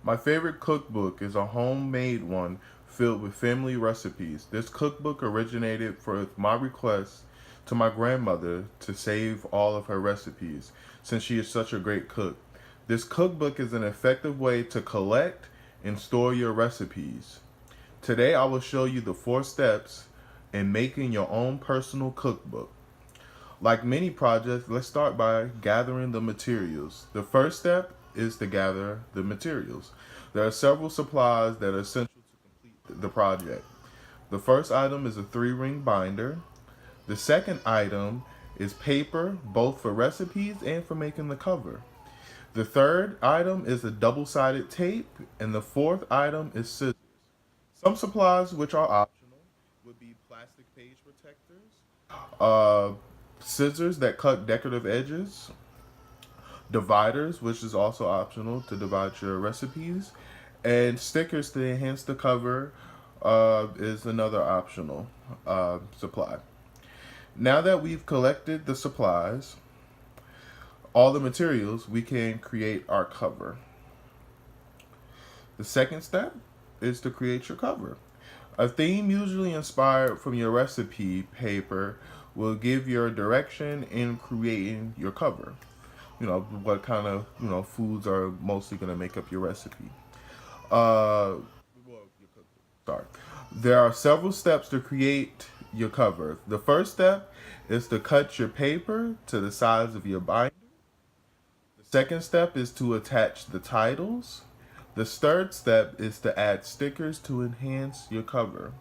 My favorite cookbook is a homemade one filled with family recipes. This cookbook originated with my request to my grandmother to save all of her recipes since she is such a great cook. This cookbook is an effective way to collect and store your recipes. Today I will show you the 4 steps in making your own personal cookbook. Like many projects, let's start by gathering the materials. The first step is to gather the materials. There are several supplies that are essential to complete the project. The first item is a 3-ring binder. The second item is paper, both for recipes and for making the cover. The third item is a double-sided tape, and the fourth item is scissors. Some supplies which are optional would be plastic page protectors, uh, scissors that cut decorative edges, dividers, which is also optional to divide your recipes, and stickers to enhance the cover is another optional supply. Now that we've collected the supplies, all the materials, we can create our cover. The second step is to create your cover. A theme usually inspired from your recipe paper will give your direction in creating your cover. What kind of foods are mostly going to make up your recipe. Well, your cookbook. Sorry. There are several steps to create your cover. The first step is to cut your paper to the size of your binder. The second step is to attach the titles. The third step is to add stickers to enhance your cover.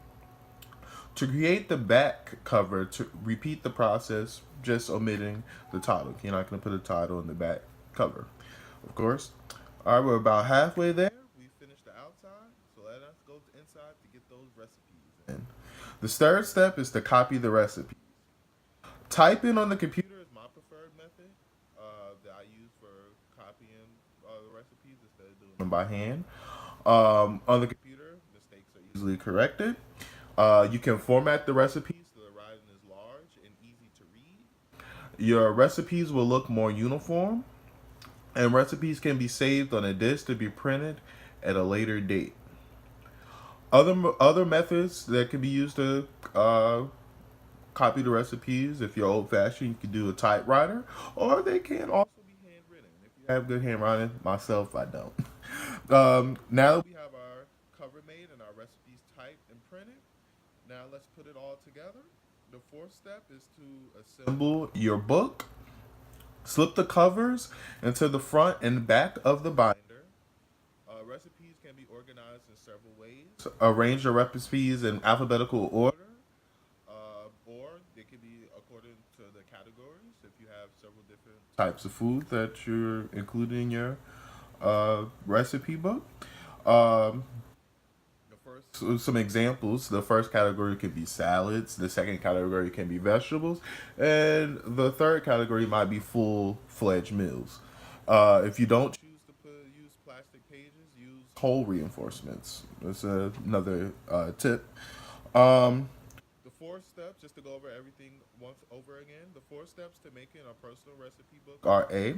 To create the back cover, to repeat the process, just omitting the title. You're not going to put a title in the back cover, of course. All right, we're about halfway there. We finished the outside, so let us go to inside to get those recipes in. The third step is to copy the recipe. Typing on the computer is my preferred method that I use for copying the recipes instead of doing them by hand. On the computer, mistakes are easily corrected. You can format the recipes so the writing is large and easy to read. Your recipes will look more uniform, and recipes can be saved on a disk to be printed at a later date. Other methods that can be used to copy the recipes, if you're old fashioned, you can do a typewriter, or they can also be handwritten. If you have good handwriting, myself, I don't. Now that we have our cover made and our recipes typed and printed, now let's put it all together. The fourth step is to assemble your book. Slip the covers into the front and back of the binder. Recipes can be organized in several ways. Arrange your recipes in alphabetical order, or they can be according to the categories. If you have several different types of food that you're including in your recipe book. Um, some examples. The first category could be salads. The second category can be vegetables, and the third category might be full-fledged meals. If you don't choose to use plastic pages, use whole reinforcements. That's another tip. Um, the 4 steps, just to go over everything once over again. The 4 steps to making a personal recipe book are A.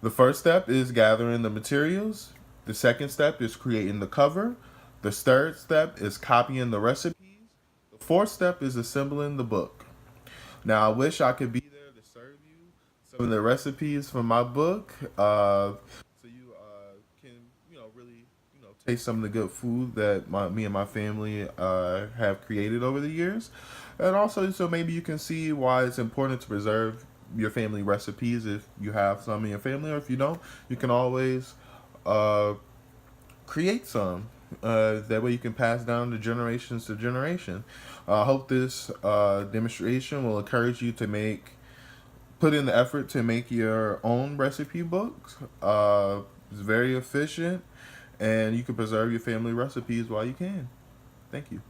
The first step is gathering the materials. The second step is creating the cover. The third step is copying the recipes. The fourth step is assembling the book. Now, I wish I could be there to serve you some of the recipes from my book, so you can, really, taste some of the good food that me and my family have created over the years, and also so maybe you can see why it's important to preserve your family recipes if you have some in your family, or if you don't, you can always uh, create some. That way you can pass down the generations to generation. I hope this demonstration will encourage you to put in the effort to make your own recipe books. It's very efficient, and you can preserve your family recipes while you can. Thank you.